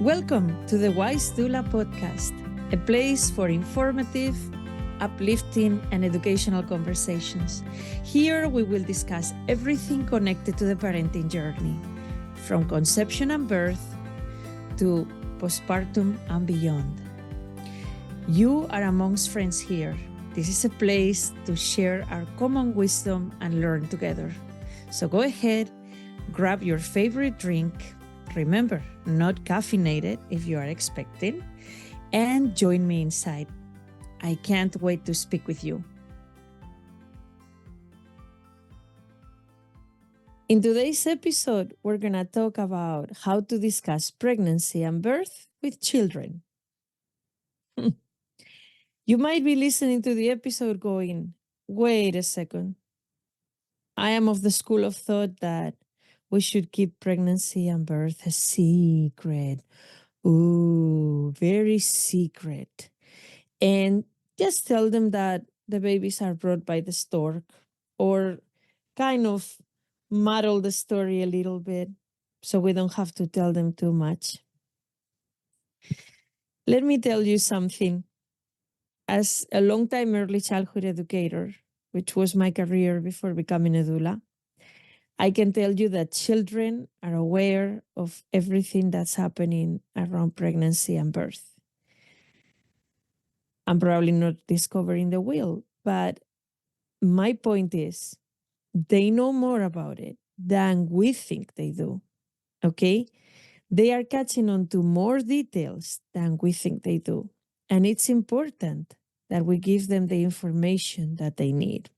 Welcome to the Wise Doula podcast, a place for informative, uplifting, and educational conversations. Here we will discuss everything connected to the parenting journey, from conception and birth to postpartum and beyond. You are amongst friends here. This is a place to share our common wisdom and learn together. So go ahead, grab your favorite drink. Remember, not caffeinated if you are expecting, and join me inside. I can't wait to speak with you. In today's episode, we're going to talk about how to discuss pregnancy and birth with children. You might be listening to the episode going, wait a second. I am of the school of thought that we should keep pregnancy and birth a secret. Ooh, very secret. And just tell them that the babies are brought by the stork, or kind of muddle the story a little bit so we don't have to tell them too much. Let me tell you something. As a long-time early childhood educator, which was my career before becoming a doula, I can tell you that children are aware of everything that's happening around pregnancy and birth. I'm probably not discovering the wheel, but my point is they know more about it than we think they do, okay? They are catching on to more details than we think they do. And it's important that we give them the information that they need.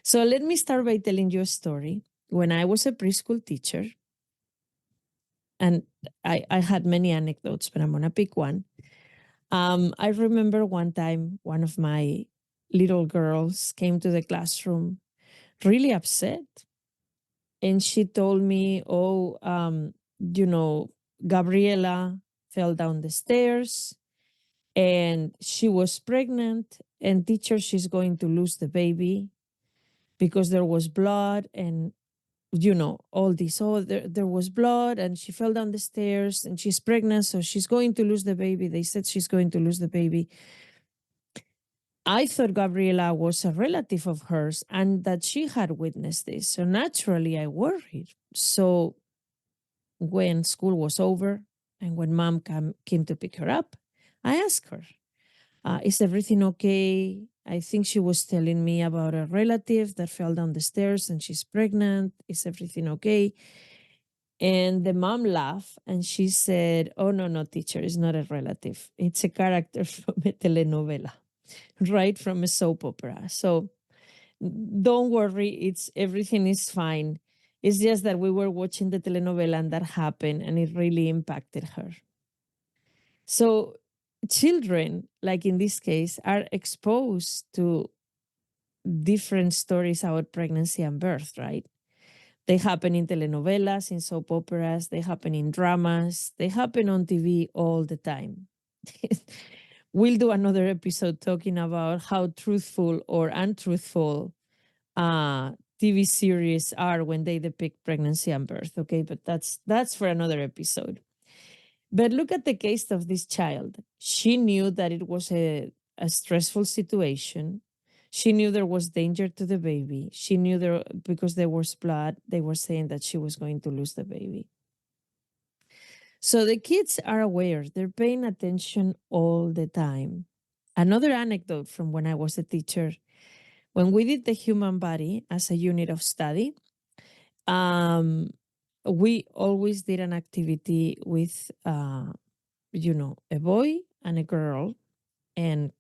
So let me start by telling you a story. When I was a preschool teacher, and I had many anecdotes, but I'm going to pick one. I remember one time one of my little girls came to the classroom really upset. And she told me, Gabriela fell down the stairs and she was pregnant, and teacher, she's going to lose the baby because there was blood and all this. Oh, there was blood and she fell down the stairs and she's pregnant, so she's going to lose the baby. They said she's going to lose the baby. I thought Gabriela was a relative of hers and that she had witnessed this. So naturally, I worried. So when school was over and when mom came to pick her up, I asked her, is everything okay? I think she was telling me about a relative that fell down the stairs and she's pregnant. Is everything okay? And the mom laughed and she said, oh, no, teacher, it's not a relative. It's a character from a telenovela, right, from a soap opera. So don't worry, everything is fine. It's just that we were watching the telenovela and that happened and it really impacted her. So children, like in this case, are exposed to different stories about pregnancy and birth, right? They happen in telenovelas, in soap operas, they happen in dramas, they happen on TV all the time. We'll do another episode talking about how truthful or untruthful TV series are when they depict pregnancy and birth, okay? But that's for another episode. But look at the case of this child. She knew that it was a stressful situation. She knew there was danger to the baby. She knew because there was blood, they were saying that she was going to lose the baby. So the kids are aware. They're paying attention all the time. Another anecdote from when I was a teacher, when we did the human body as a unit of study, we always did an activity with, a boy and a girl, and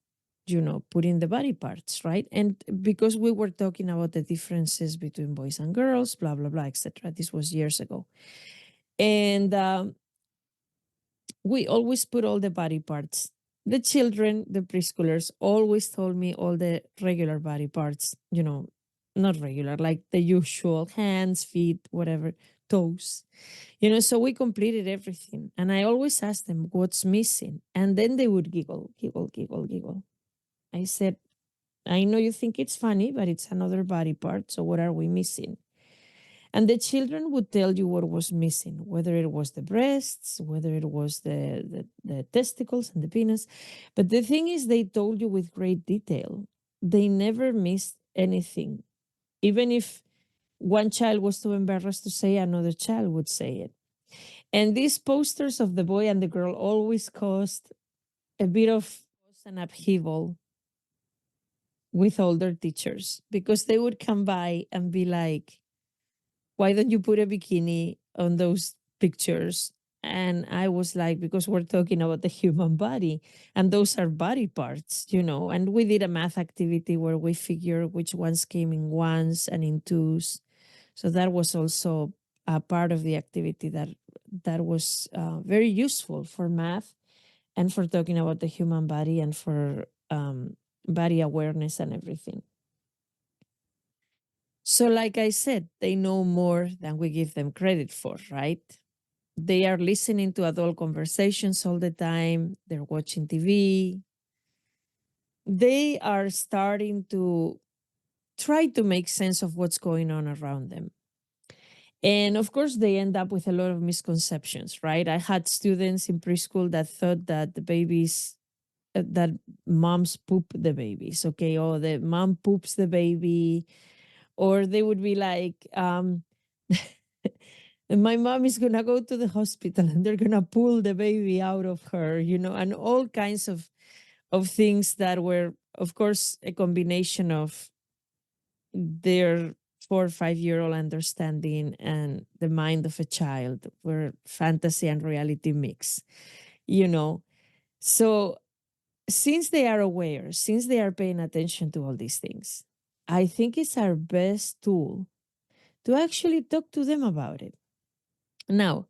putting the body parts, right? And because we were talking about the differences between boys and girls, blah, blah, blah, etc. This was years ago. And we always put all the body parts. The children, the preschoolers, always told me all the regular body parts, not regular, like the usual hands, feet, whatever, toes. So we completed everything. And I always asked them what's missing. And then they would giggle, giggle, giggle, giggle. I said, I know you think it's funny, but it's another body part. So what are we missing? And the children would tell you what was missing, whether it was the breasts, whether it was the testicles and the penis. But the thing is, they told you with great detail. They never missed anything. Even if one child was too embarrassed to say, another child would say it. And these posters of the boy and the girl always caused a bit of an upheaval with older teachers because they would come by and be like, why don't you put a bikini on those pictures? And I was like, because we're talking about the human body and those are body parts, you know. And we did a math activity where we figure which ones came in ones and in twos. So that was also a part of the activity that was very useful for math and for talking about the human body and for body awareness and everything. So, like I said, they know more than we give them credit for, right? They are listening to adult conversations all the time, they're watching TV. They are starting to try to make sense of what's going on around them. And of course, they end up with a lot of misconceptions, right? I had students in preschool that thought that the babies, that moms poop the babies, okay? Or the mom poops the baby. Or they would be like, my mom is going to go to the hospital and they're going to pull the baby out of her, you know, and all kinds of things that were, of course, a combination of their 4 or 5 year old understanding and the mind of a child, where fantasy and reality mix, you know. So since they are aware, since they are paying attention to all these things, I think it's our best tool to actually talk to them about it. Now,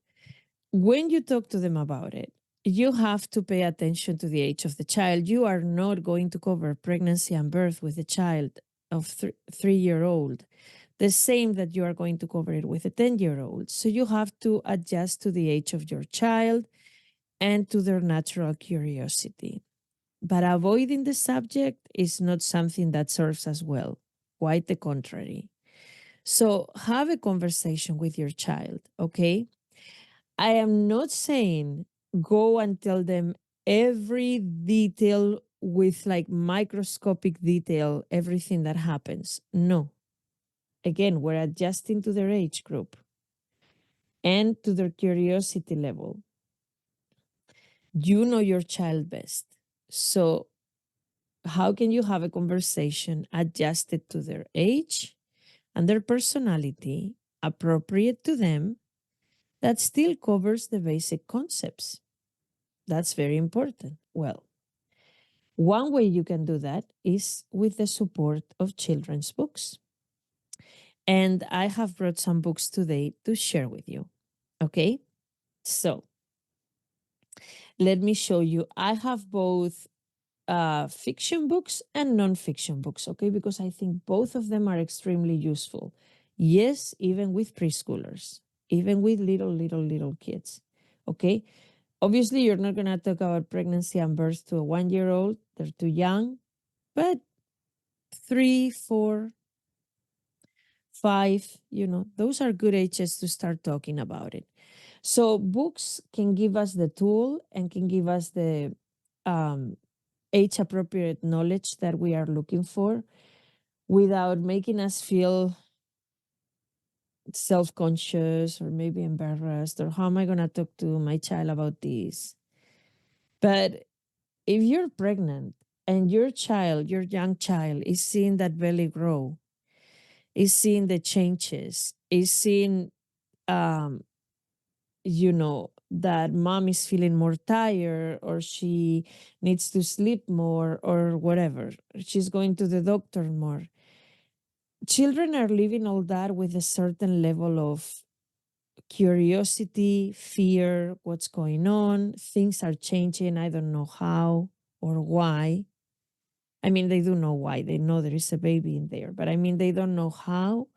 when you talk to them about it, you have to pay attention to the age of the child. You are not going to cover pregnancy and birth with a child of 3 year old the same that you are going to cover it with a 10-year-old. So you have to adjust to the age of your child and to their natural curiosity. But avoiding the subject is not something that serves us well, quite the contrary. So have a conversation with your child, okay? I am not saying go and tell them every detail with like microscopic detail, everything that happens. No. Again, we're adjusting to their age group and to their curiosity level. You know your child best. So, how can you have a conversation adjusted to their age and their personality, appropriate to them, that still covers the basic concepts? That's very important. Well, one way you can do that is with the support of children's books. And I have brought some books today to share with you. Okay? So let me show you. I have both fiction books and nonfiction books, okay? Because I think both of them are extremely useful. Yes, even with preschoolers, even with little kids, okay? Obviously, you're not going to talk about pregnancy and birth to a 1 year old. They're too young, but 3, 4, 5, you know, those are good ages to start talking about it. So books can give us the tool and can give us the age appropriate knowledge that we are looking for without making us feel self-conscious or maybe embarrassed, or how am I going to talk to my child about this? But if you're pregnant and your child, your young child, is seeing that belly grow, is seeing the changes, is seeing, you know, that mom is feeling more tired or she needs to sleep more or whatever, she's going to the doctor more. Children are living all that with a certain level of curiosity, fear, what's going on, things are changing, I don't know how or why. I mean, they do know why. They know there is a baby in there, but I mean, they don't know how.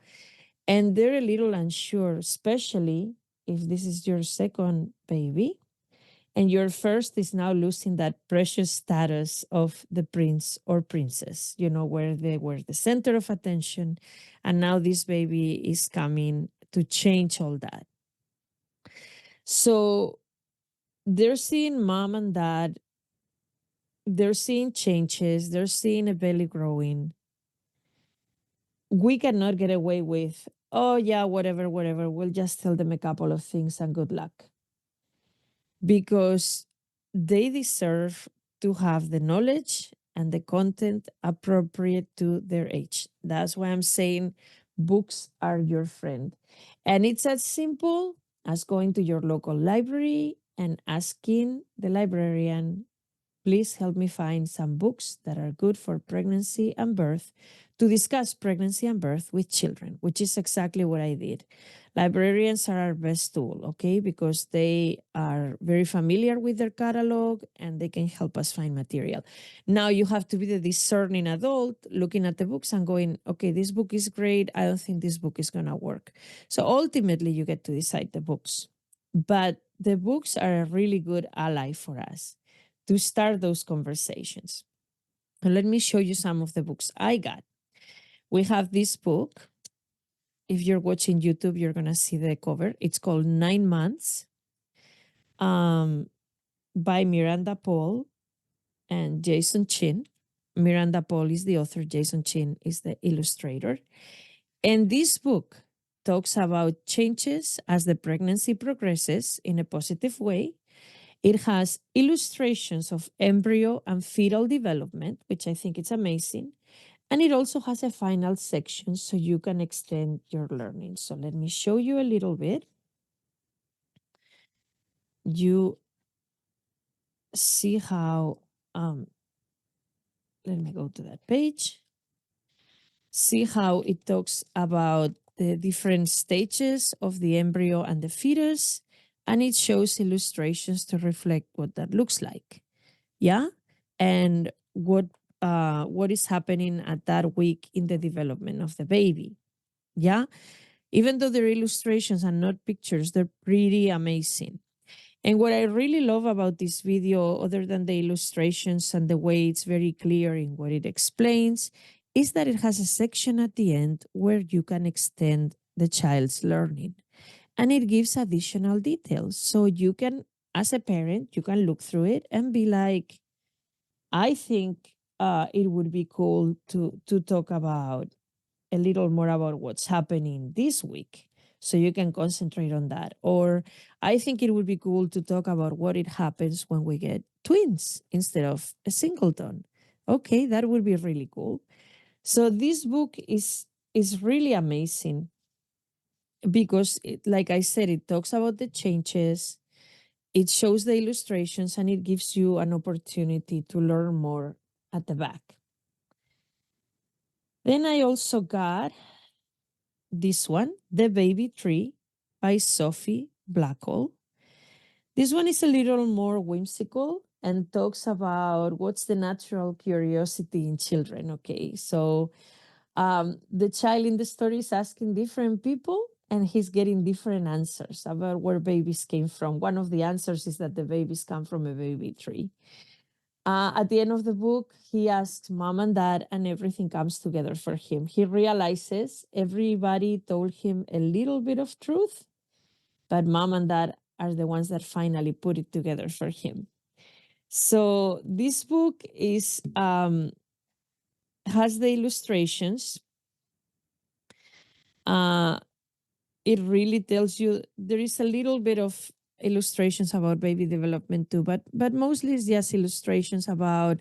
And they're a little unsure, especially if this is your second baby and your first is now losing that precious status of the prince or princess, you know, where they were the center of attention. And now this baby is coming to change all that. So they're seeing mom and dad, they're seeing changes, they're seeing a belly growing. We cannot get away with, oh, yeah, whatever, whatever. We'll just tell them a couple of things and good luck. Because they deserve to have the knowledge and the content appropriate to their age. That's why I'm saying books are your friend. And it's as simple as going to your local library and asking the librarian, please help me find some books that are good for pregnancy and birth to discuss pregnancy and birth with children, which is exactly what I did. Librarians are our best tool, okay, because they are very familiar with their catalog and they can help us find material. Now you have to be the discerning adult looking at the books and going, okay, this book is great. I don't think this book is going to work. So ultimately, you get to decide the books. But the books are a really good ally for us to start those conversations. And let me show you some of the books I got. We have this book. If you're watching YouTube, you're going to see the cover. It's called 9 Months by Miranda Paul and Jason Chin. Miranda Paul is the author. Jason Chin is the illustrator. And this book talks about changes as the pregnancy progresses in a positive way. It has illustrations of embryo and fetal development, which I think is amazing. And it also has a final section so you can extend your learning. So let me show you a little bit. You see how, let me go to that page. See how it talks about the different stages of the embryo and the fetus, and it shows illustrations to reflect what that looks like. Yeah. And what is happening at that week in the development of the baby. Yeah. Even though they're illustrations and not pictures, they're pretty amazing. And what I really love about this video, other than the illustrations and the way it's very clear in what it explains, is that it has a section at the end where you can extend the child's learning. And it gives additional details. So you can, as a parent, you can look through it and be like, I think it would be cool to talk about a little more about what's happening this week. So you can concentrate on that. Or I think it would be cool to talk about what it happens when we get twins instead of a singleton. Okay, that would be really cool. So this book is really amazing because like I said, it talks about the changes, it shows the illustrations, and it gives you an opportunity to learn more at the back. Then I also got this one, The Baby Tree by Sophie Blackall. This one is a little more whimsical and talks about what's the natural curiosity in children. Okay, so the child in the story is asking different people and he's getting different answers about where babies came from. One of the answers is that the babies come from a baby tree. At the end of the book, he asks mom and dad, and everything comes together for him. He realizes everybody told him a little bit of truth, but mom and dad are the ones that finally put it together for him. So this book is has the illustrations. It really tells you there is a little bit of illustrations about baby development too, but mostly it's just illustrations about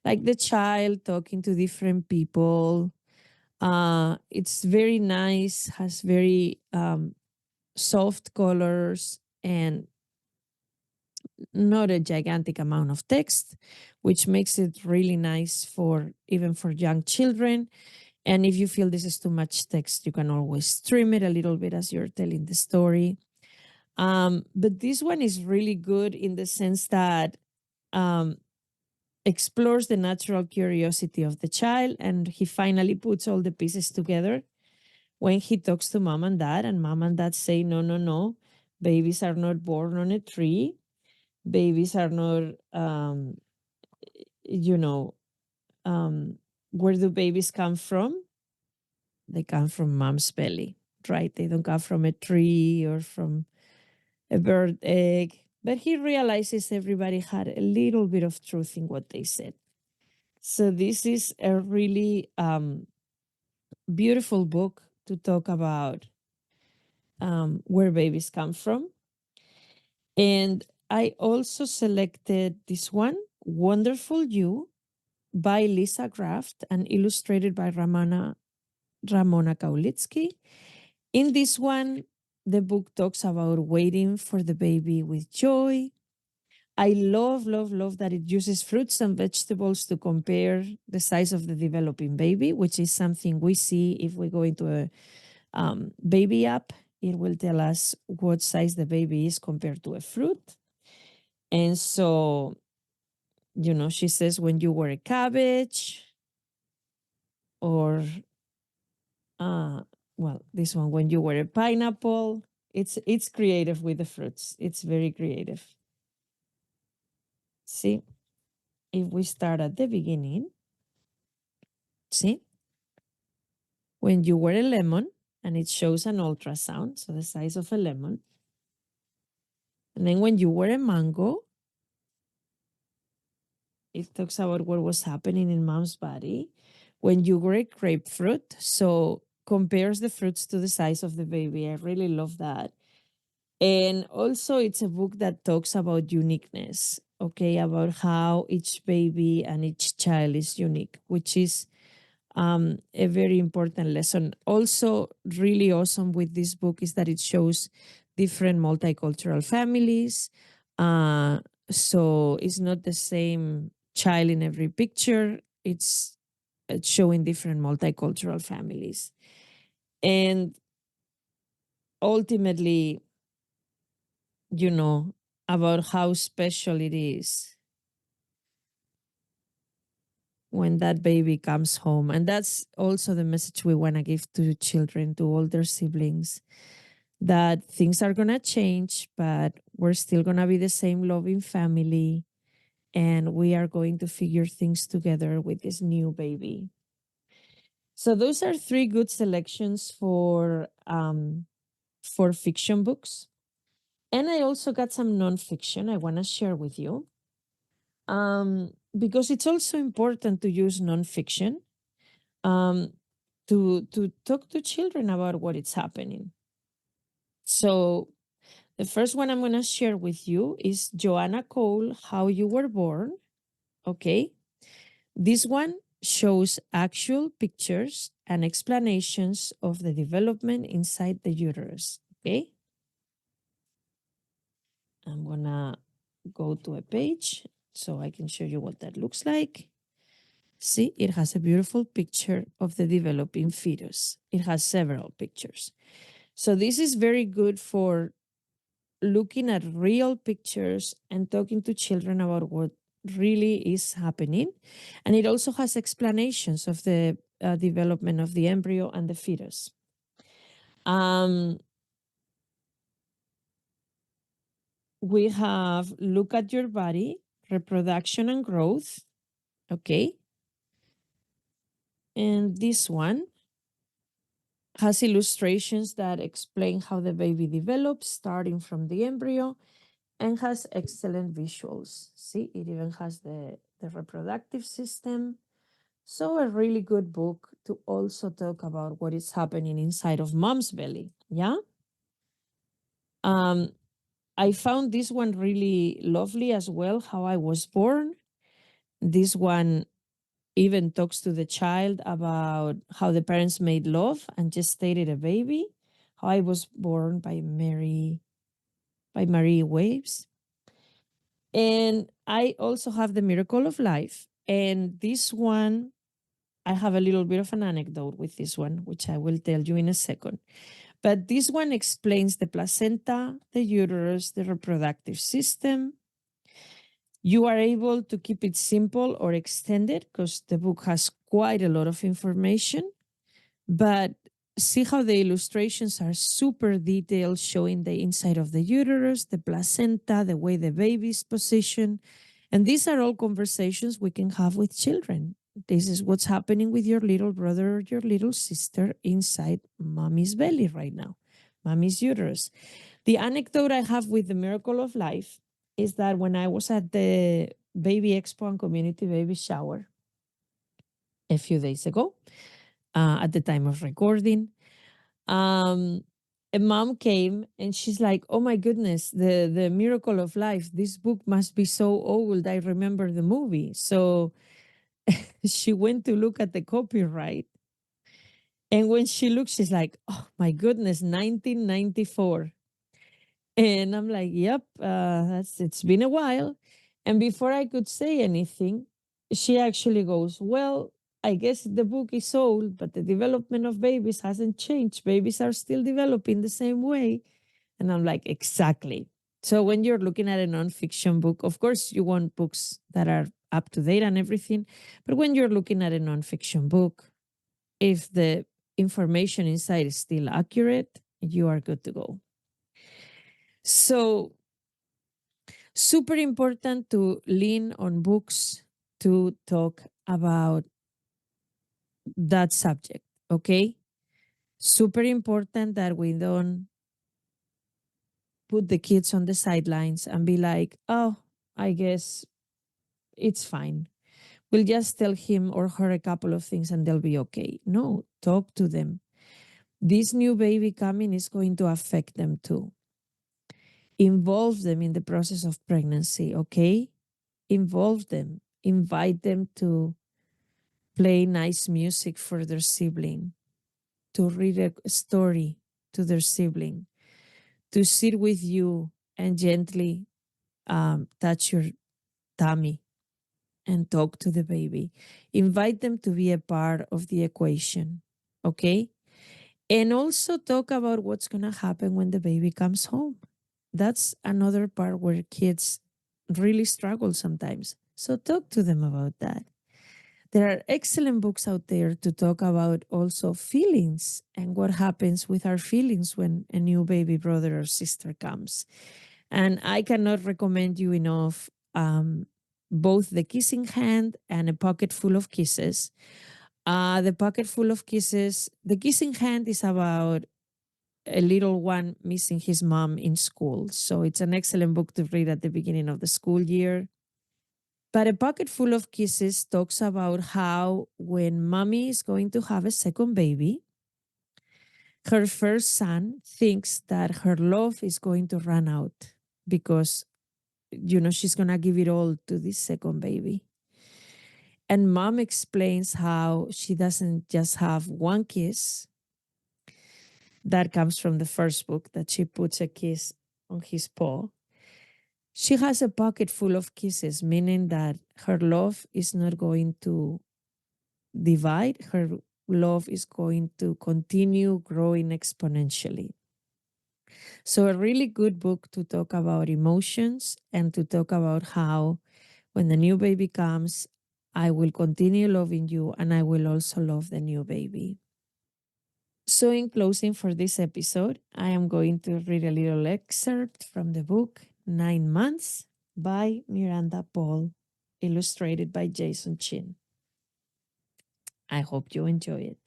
like the child talking to different people. It's very nice, has very soft colors and not a gigantic amount of text, which makes it really nice for even for young children. And if you feel this is too much text, you can always trim it a little bit as you're telling the story. But this one is really good in the sense that explores the natural curiosity of the child, and he finally puts all the pieces together when he talks to mom and dad, and mom and dad say, no, no, no, babies are not born on a tree. Babies are not, you know, where do babies come from? They come from mom's belly. right? They don't come from a tree or from a bird egg. But he realizes everybody had a little bit of truth in what they said. So this is a really beautiful book to talk about where babies come from. And I also selected this one, Wonderful You, by Lisa Graft and illustrated by Ramona Kaulitsky. In this one, the book talks about waiting for the baby with joy. I love, love, love that it uses fruits and vegetables to compare the size of the developing baby, which is something we see if we go into a baby app. It will tell us what size the baby is compared to a fruit. And so, she says when you were a cabbage, or this one, when you were a pineapple. It's creative with the fruits. It's very creative. See, if we start at the beginning, see, when you were a lemon, and it shows an ultrasound, so the size of a lemon. And then when you were a mango, it talks about what was happening in mom's body. When you were a grapefruit, so compares the fruits to the size of the baby. I really love that. And also, it's a book that talks about uniqueness, okay, about how each baby and each child is unique, which is a very important lesson. Also, really awesome with this book is that it shows different multicultural families. So it's not the same child in every picture. It's showing different multicultural families. And ultimately, about how special it is when that baby comes home. And that's also the message we want to give to children, to older siblings, that things are going to change, but we're still going to be the same loving family. And we are going to figure things together with this new baby. So those are three good selections for fiction books. And I also got some nonfiction I want to share with you. Because it's also important to use nonfiction to talk to children about what is happening. So the first one I'm going to share with you is Joanna Cole, How You Were Born. Okay. This one shows actual pictures and explanations of the development inside the uterus. Okay. I'm going to go to a page so I can show you what that looks like. See, it has a beautiful picture of the developing fetus. It has several pictures. So this is very good for looking at real pictures and talking to children about what really is happening. And it also has explanations of the development of the embryo and the fetus. We have Look at Your Body, Reproduction and Growth. Okay. And this one has illustrations that explain how the baby develops, starting from the embryo, and has excellent visuals. See, it even has the reproductive system. So a really good book to also talk about what is happening inside of mom's belly. Yeah. I found this one really lovely as well, How I Was Born. This one even talks to the child about how the parents made love and gestated a baby. How I Was Born by Marie Waves. And I also have The Miracle of Life. And this one, I have a little bit of an anecdote with this one, which I will tell you in a second. But this one explains the placenta, the uterus, the reproductive system. You are able to keep it simple or extended because the book has quite a lot of information. But see how the illustrations are super detailed, showing the inside of the uterus, the placenta, the way the baby is positioned. And these are all conversations we can have with children. This is what's happening with your little brother or your little sister inside mommy's belly right now, mommy's uterus. The anecdote I have with the miracle of life is that when I was at the Baby Expo and Community Baby Shower a few days ago, at the time of recording, um, a mom came and she's like, "Oh my goodness, the miracle of life. This book must be so old. I remember the movie." So she went to look at the copyright. And when she looked, she's like, "Oh my goodness, 1994." And I'm like, "Yep, it's been a while." And before I could say anything, she actually goes, "Well, I guess the book is old, but the development of babies hasn't changed. Babies are still developing the same way." And I'm like, "Exactly." So when you're looking at a nonfiction book, of course, you want books that are up to date and everything. But when you're looking at a nonfiction book, if the information inside is still accurate, you are good to go. So, super important to lean on books to talk about that subject, okay? Super important that we don't put the kids on the sidelines and be like, "Oh, I guess it's fine. We'll just tell him or her a couple of things and they'll be okay." No, talk to them. This new baby coming is going to affect them too. Involve them in the process of pregnancy, okay? Involve them. Invite them to play nice music for their sibling, to read a story to their sibling, to sit with you and gently touch your tummy and talk to the baby. Invite them to be a part of the equation, okay? And also talk about what's going to happen when the baby comes home. That's another part where kids really struggle sometimes. So talk to them about that. There are excellent books out there to talk about also feelings and what happens with our feelings when a new baby brother or sister comes. And I cannot recommend you enough both The Kissing Hand and A Pocket Full of Kisses. The Pocket Full of Kisses, The Kissing Hand is about a little one missing his mom in school. So it's an excellent book to read at the beginning of the school year. But A Pocket Full of Kisses talks about how when mommy is going to have a second baby, her first son thinks that her love is going to run out because, she's going to give it all to this second baby. And mom explains how she doesn't just have one kiss that comes from the first book, that she puts a kiss on his paw. She has a pocket full of kisses, meaning that her love is not going to divide, her love is going to continue growing exponentially. So, a really good book to talk about emotions and to talk about how when the new baby comes, I will continue loving you and I will also love the new baby. So, in closing for this episode, I am going to read a little excerpt from the book 9 Months by Miranda Paul, illustrated by Jason Chin. I hope you enjoy it.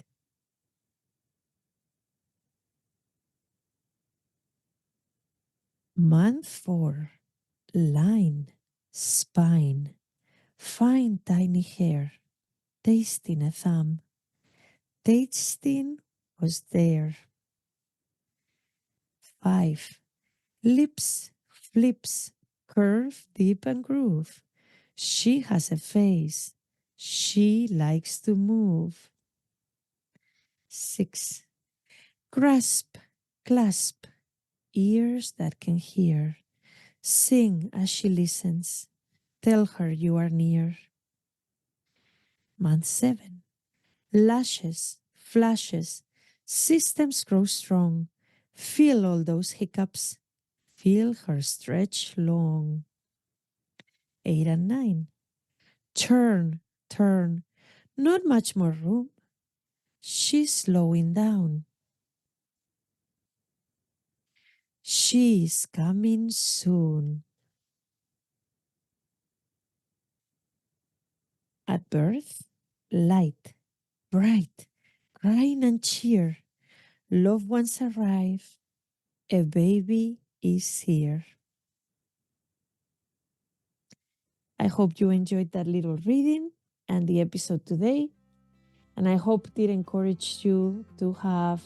Month 4, line, spine, fine tiny hair, tasting a thumb. Tasting was there. 5, lips, flips, curve, deep and groove. She has a face. She likes to move. 6, grasp, clasp, ears that can hear. Sing as she listens. Tell her you are near. Month 7, lashes, flashes, systems grow strong. Feel all those hiccups. Feel her stretch long. 8 and 9, turn, turn, not much more room. She's slowing down. She's coming soon. At birth, light, bright, crying and cheer. Loved ones arrive. A baby is here. I hope you enjoyed that little reading and the episode today. And I hope it encouraged you to have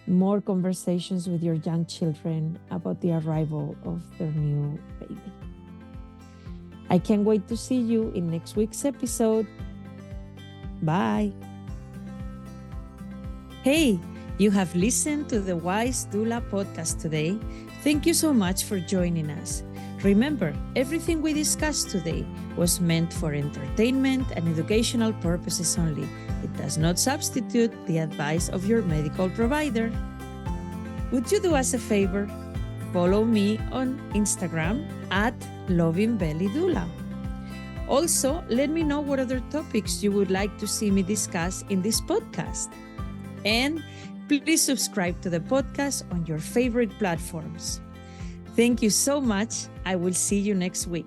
more conversations with your young children about the arrival of their new baby. I can't wait to see you in next week's episode. Bye. Hey, you have listened to the Wise Doula podcast today. Thank you so much for joining us. Remember, everything we discussed today was meant for entertainment and educational purposes only. It does not substitute the advice of your medical provider. Would you do us a favor? Follow me on Instagram at LovingBellyDoula. Also, let me know what other topics you would like to see me discuss in this podcast. And please subscribe to the podcast on your favorite platforms. Thank you so much. I will see you next week.